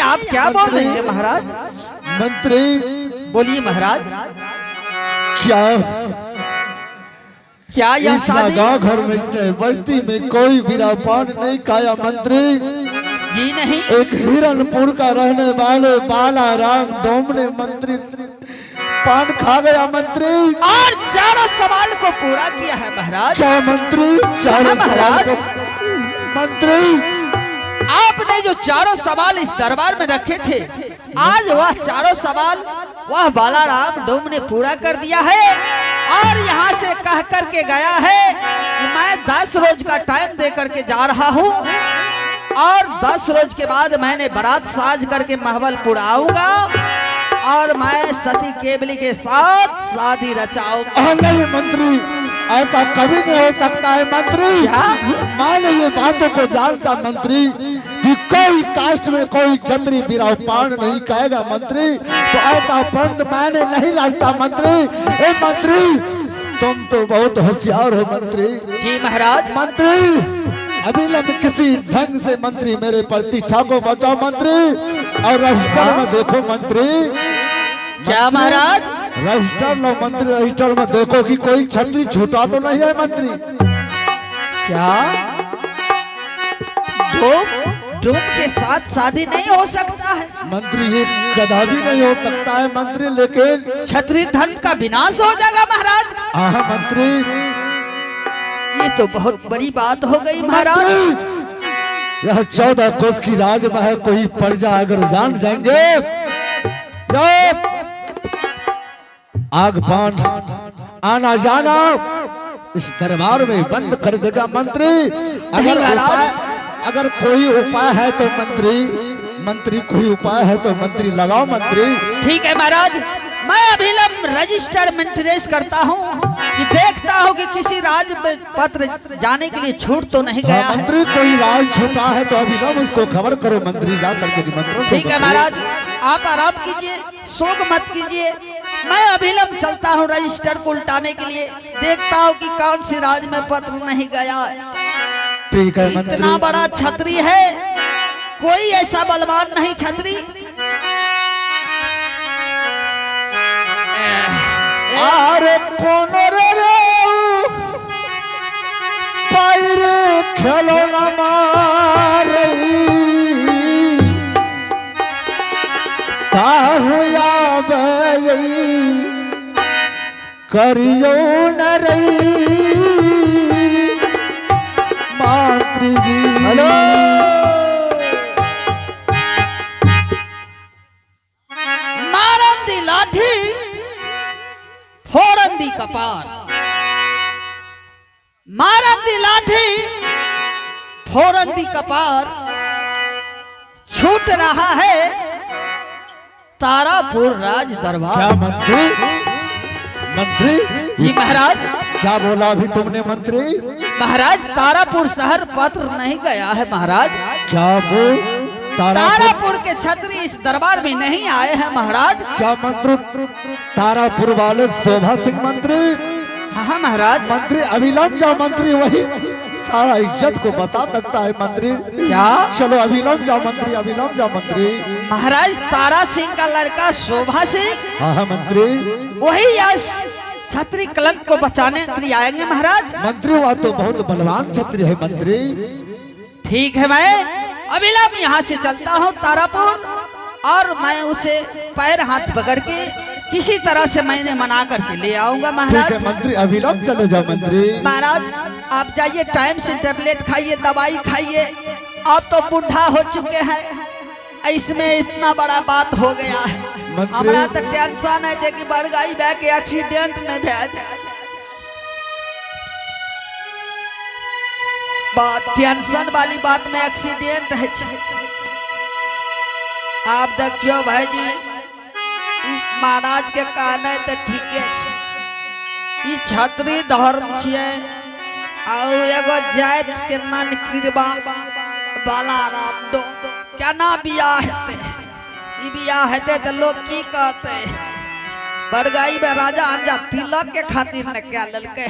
आप क्या बोल रहे हैं महाराज? मंत्री बोलिए महाराज। क्या क्या यह इस शादी? गाँव घर में बस्ती में कोई बिना पान नहीं खाया मंत्री? जी नहीं। एक हिरनपुर का रहने वाले बाला राम डोमने मंत्री पान खा गया मंत्री, और चारों सवाल को पूरा किया है महाराज। क्या मंत्री? चारों महाराज मंत्री, आपने जो चारों सवाल इस दरबार में रखे थे, आज वह चारों सवाल वह बालाराम डोम ने पूरा कर दिया है। और यहाँ से कह करके गया है कि मैं 10 रोज का टाइम दे करके जा रहा हूँ, और 10 रोज के बाद मैंने बारात साज करके महबलपुर आऊंगा, और मैं सती केवली के साथ शादी रचाऊंगा। नहीं मंत्री, ऐसा कभी नहीं हो सकता है मंत्री। मैंने ये बातों को जानता मंत्री कि कोई कास्ट में कोई क्षत्रिय बिना पान नहीं कहेगा मंत्री, तो ऐसा पंथ मैंने नहीं रचता मंत्री। ए मंत्री, तुम तो बहुत होशियार हो मंत्री। जी महाराज। मंत्री, अभी किसी ढंग से मंत्री मेरे प्रतिष्ठा को बचाओ मंत्री, और रजिस्टर में देखो मंत्री। क्या महाराज? रजिस्टर लो मंत्री, रजिस्टर में देखो कि कोई क्षत्रिय छूटा तो नहीं है मंत्री। क्या डोम के साथ शादी नहीं हो सकता है मंत्री? ये कदापि नहीं हो सकता है मंत्री, लेकिन क्षत्रिय धन का विनाश हो जाएगा महाराज। हाँ मंत्री, ये तो बहुत बड़ी बात हो गई महाराज। यह 14 कोस की राज में है, कोई प्रजा अगर जान जाएंगे आग पान आना जाना इस दरबार में बंद कर देगा मंत्री। अगर कोई उपाय है तो मंत्री कोई उपाय है तो मंत्री लगाओ मंत्री। ठीक है महाराज, मैं अभिलंब रजिस्टर मेंटेनेंस करता हूँ कि देखता हूँ कि किसी राज पत्र जाने के लिए छूट तो नहीं गया है। मंत्री कोई राज छूटा है तो अभिलंब उसको खबर करो मंत्री, जा करके निमंत्रण। ठीक है महाराज, आप आराम कीजिए, शोक मत कीजिए। मैं अभिलंब चलता हूँ रजिस्टर को उल्टाने के लिए, देखता हूँ कि कौन सी राज में पत्र नहीं गया। ठीक है मंत्री। इतना बड़ा छतरी है, कोई ऐसा बलवान नहीं छतरी। अरे कौन रे पैरे खिलौना मारई ताहुया बई करियो न रही मंत्री जी। हेलो, मारन दी लाठी फोरन दी कपार, मारन दी लाठी फोरन दी कपार। छूट रहा है तारापुर राज दरबार। क्या मंत्री जी महाराज। क्या बोला अभी तुमने मंत्री? महाराज तारापुर शहर पत्र नहीं गया है महाराज। क्या वो तारापुर के छतरी इस दरबार में नहीं आए हैं महाराज। क्या मंत्री? तारापुर वाले शोभा सिंह मंत्री? हाँ महाराज। मंत्री अभिलंब जाओ मंत्री, वही सारा इज्जत को बता सकता है मंत्री। क्या? चलो अभिलंब जाओ मंत्री, अभिलंब जाओ मंत्री। महाराज तारा सिंह का लड़का शोभा सिंह, हाँ मंत्री, वही आज छतरी कलंक को बचाने के लिए आएंगे महाराज। मंत्री वह तो बहुत बलवान छत्री है मंत्री। ठीक है, मैं अभिलंब यहाँ से चलता हूँ तारापुर, और मैं उसे पैर हाथ पकड़ के किसी तरह से मैंने मना करके ले आऊंगा महाराज। ठीक है मंत्री, अभिलंब चले जाओ मंत्री। महाराज आप जाइए, टाइम से टेबलेट खाइए, दवाई खाइए। आप तो बुढ़ा हो चुके हैं, इसमें इतना बड़ा बात हो गया है। हमारा तो टेंशन है कि बढ़ गई बैक एक्सीडेंट नहीं भेज। टेंशन वाली बात में एक्सीडेंट है। आप देखियो भाई जी, महाराज के कहने तो ठीक है, ई छतरी धर्म छिए, और एगो जात के नन कृपा बालाराम दो क्या ना बियाह हेते। ई बियाह हेते तो लोग की कहते, बड़गाई में राजा अंजा तिलक के खातिर न क्या ललके।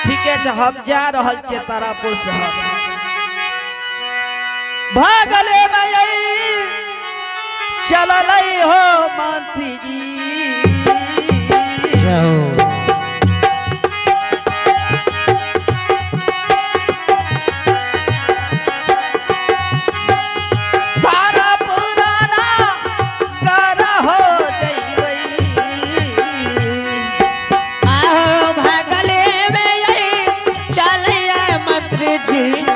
ठीक है, हम जा रहल छे तारापुर शहर। भागले में चल हो मंत्री जी तारा पुराना गारा हो भागले में चले मंत्री जी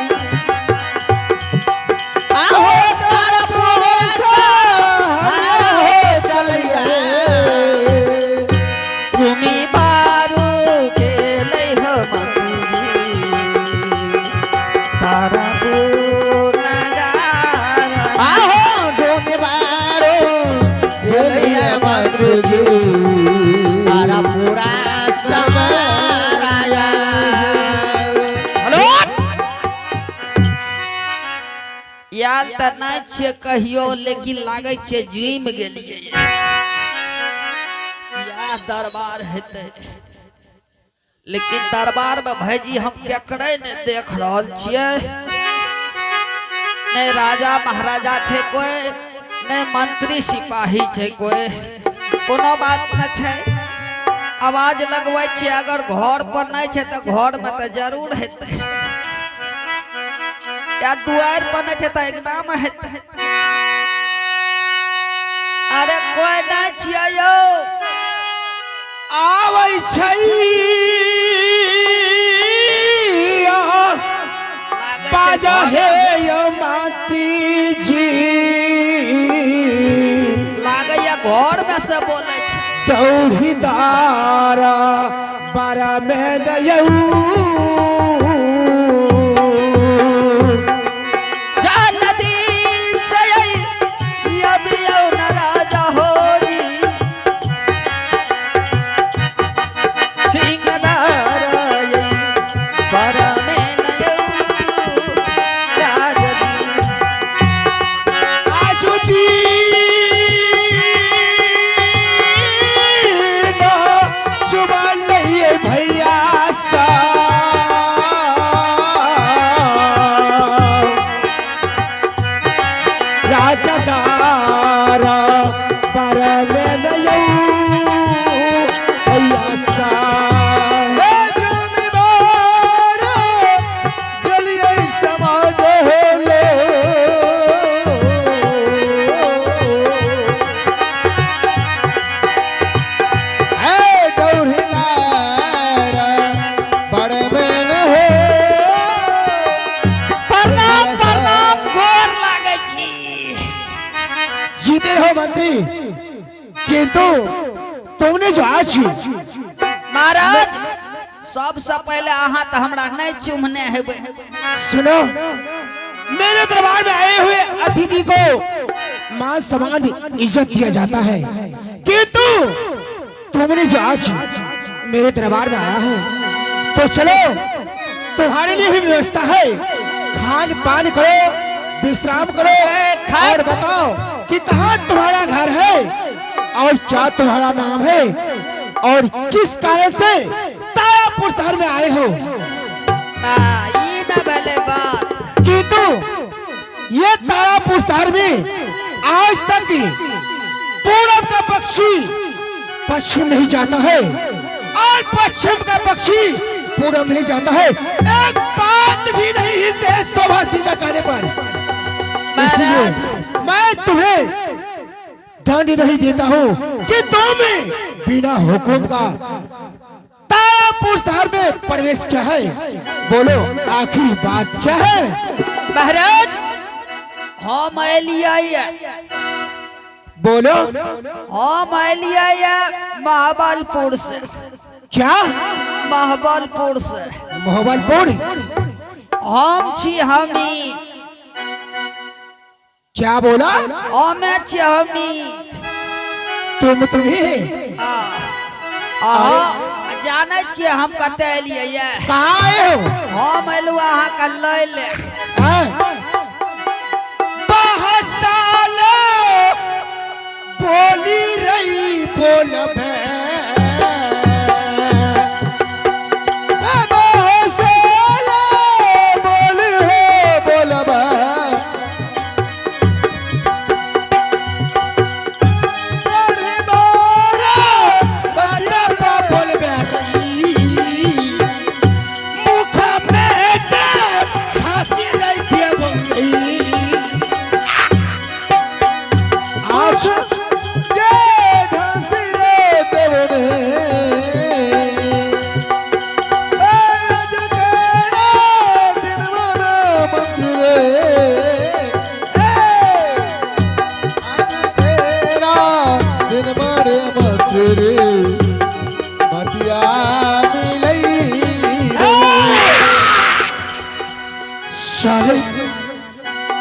याद त नहीं छे कहियो लेकिन लागे छे जीम गेलिए या दरबार हेते लेकिन दरबार में भाईजी हम केकरे ने देख रहल छिए ने राजा महाराजा छे कोई ने मंत्री सिपाही छे कोई कोनो बात न छे आवाज लगबै छे अगर घर पर नहीं छे त घर में त जरूर हेते या दुआर पर न छे त एक नाम हेते अरे कोई ना छिया यो आबै छै बाजा हे यो मंत्री जी लागैया घर में से बोले छे दौड़ीदार बारा में दयऊ मंत्री किंतु तुमने जो आज महाराज सबसे पहले आहा तो हमरा नहीं चुमने है सुनो मेरे दरबार में आए हुए अतिथि को मान सम्मान इज्जत दिया जाता है किंतु तुमने जो आज मेरे दरबार में आया है तो चलो तुम्हारे लिए भी व्यवस्था है खान पान करो विश्राम करो और बताओ कि कहाँ तुम्हारा घर है और क्या तुम्हारा नाम है और किस कारण से तारापुर शहर में आए हो ये ना भले बात किंतु ये तारापुर शहर में आज तक पूरब का पक्षी पश्चिम नहीं जाता है और पश्चिम का पक्षी पूरब नहीं जाता है एक बात भी नहीं हिलते है शोभा सिंह का कहने पर इसलिए मैं तुम्हें दंड नहीं देता हूँ कि तुम्हें बिना हुक्म का तारापुर शहर में प्रवेश क्या है बोलो आखिरी बात क्या है महाराज हम लिया बोलो हम लिया महाबलपुर से क्या महाबलपुर से महाबलपुर हम छी हमी क्या बोला हमें छी हमी तुम्हें जाने छिए हम कते एलिए कहाँ आए हो हम एलु अहाँ के लै ले बोली रही बोलबे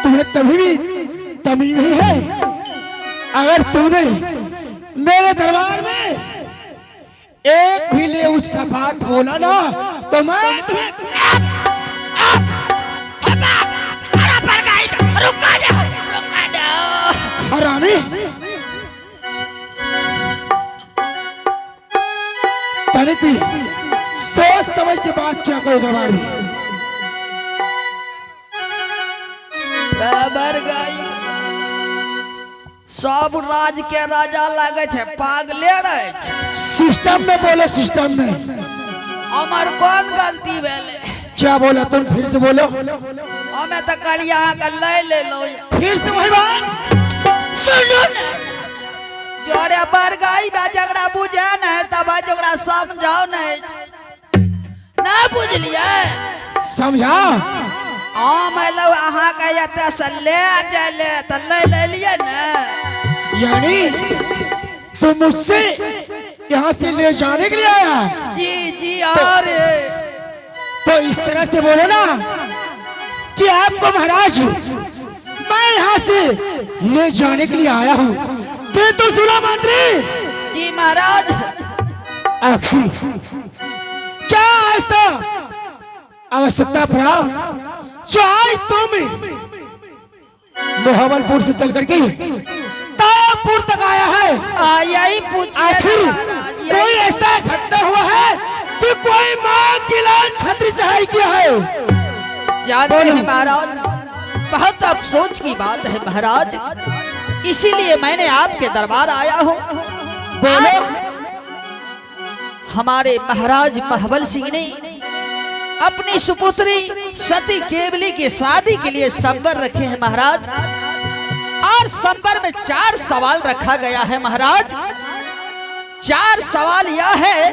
तुम्हें तभी भी तमीज नहीं है? अगर तुमने मेरे दरबार में एक भी ले उसका बात बोला ना तो मैं तुम्हें हरामी तनिक सोच समझ के बात क्या करो दरबार में। बराबर गई सब राज के राजा लागे छे पागले रहे छे। सिस्टम में बोलो, सिस्टम में। हमार कौन गलती भेले? क्या बोला तुम? फिर से बोलो। हमें तो कल यहाँ का ले लो। फिर से वही बात सुनो ना, जोड़े पर गई बा झगड़ा बुझे न तब झगड़ा समझाओ ना बुझलिए? समझा? हाँ मैं लो अहाँ का यते से ले चले तो ले लिए ना। यानी तुम मुझसे यहाँ से ले जाने के लिए आया? जी और तो इस तरह से बोलो ना कि आपको महाराज मैं यहाँ से ले जाने के लिए आया हूँ। किंतु सुनो मंत्री जी महाराज, आखिर क्या ऐसा आवश्यकता पड़ा जो आज तुम मोहम्मदपुर से चल करके तारापुर तक आया है? यही पूछिए आखिर महाराज, कोई ऐसा घटना हुआ है कि कोई माँ की लाल छतरी सहाय किया है? जानते हैं महाराज, बहुत अफसोस की बात है महाराज, इसीलिए मैंने आपके दरबार आया हूँ। बोलो। हमारे महाराज महबल सिंह ने अपनी सुपुत्री सती केवली की शादी के लिए संबर रखे हैं महाराज, और संबर में 4 सवाल रखा गया है महाराज। 4 सवाल यह है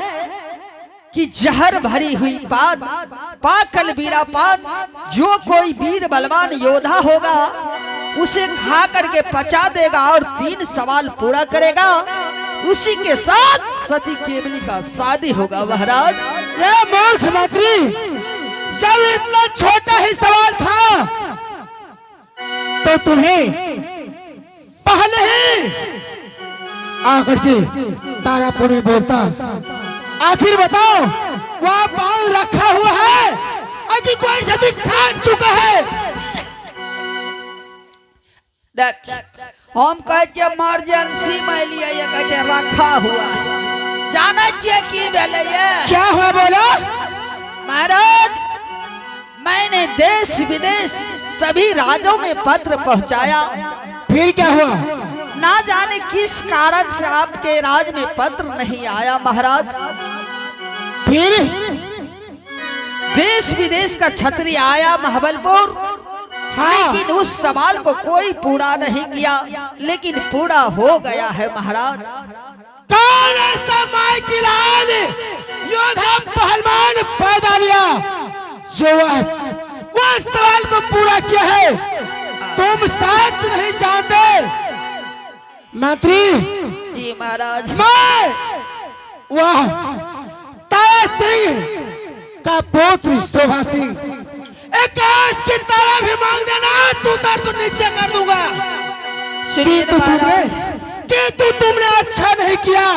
कि जहर भरी हुई पान पाकल बीरा पान जो कोई वीर बलवान योद्धा होगा उसे खा करके पचा देगा और 3 सवाल पूरा करेगा, उसी के साथ सती केवली का शादी होगा महाराज। ये मूर्ख मंत्री, जब इतना छोटा ही सवाल था तो तुम्हें पहले ही आकर के तारापुर में बोलता। आखिर बताओ वहाँ पान रखा हुआ है अभी कोई सती खा चुका है? देख, हम कहते इमरजेंसी में लिए ये कहते रखा हुआ है। जाना चाहिए कि बेले ये क्या हुआ बोला? महाराज, मैंने देश विदेश सभी राज्यों में पत्र पहुंचाया। फिर क्या हुआ? ना जाने किस कारण से आपके राज में पत्र नहीं आया महाराज। फिर देश विदेश का छतरी आया महबलपुर, हाँ। लेकिन उस सवाल को कोई पूरा नहीं किया, लेकिन पूरा हो गया है महाराज। कौन ऐसा माई की लाल योद्धा पहलवान पैदा लिया जो वह सवाल को पूरा किया है? तुम शायद नहीं जानते मंत्री जी महाराज। मैं वह तारा सिंह का पुत्र शोभा सिंह, एक आस की तरह भी मांग देना तू तर को नीचे कर दूंगा। सुनिए महाराज, किंतु तुमने अच्छा नहीं किया,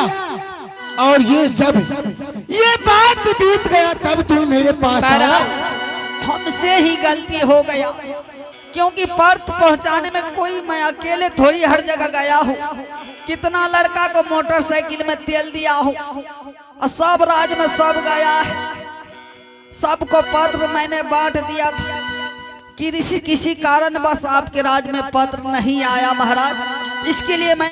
और ये बात बीत गया तब तुम मेरे पास आया। हमसे ही गलती हो गया, क्योंकि पर्थ पहुंचाने में कोई मैं अकेले थोड़ी हर जगह गया हूँ। कितना लड़का को मोटरसाइकिल में तेल दिया हूँ, और सब राज में सब गया है, सबको पत्र मैंने बांट दिया था। किसी कारण बस आपके राज में पत्र नहीं आया महाराज, इसके लिए मैं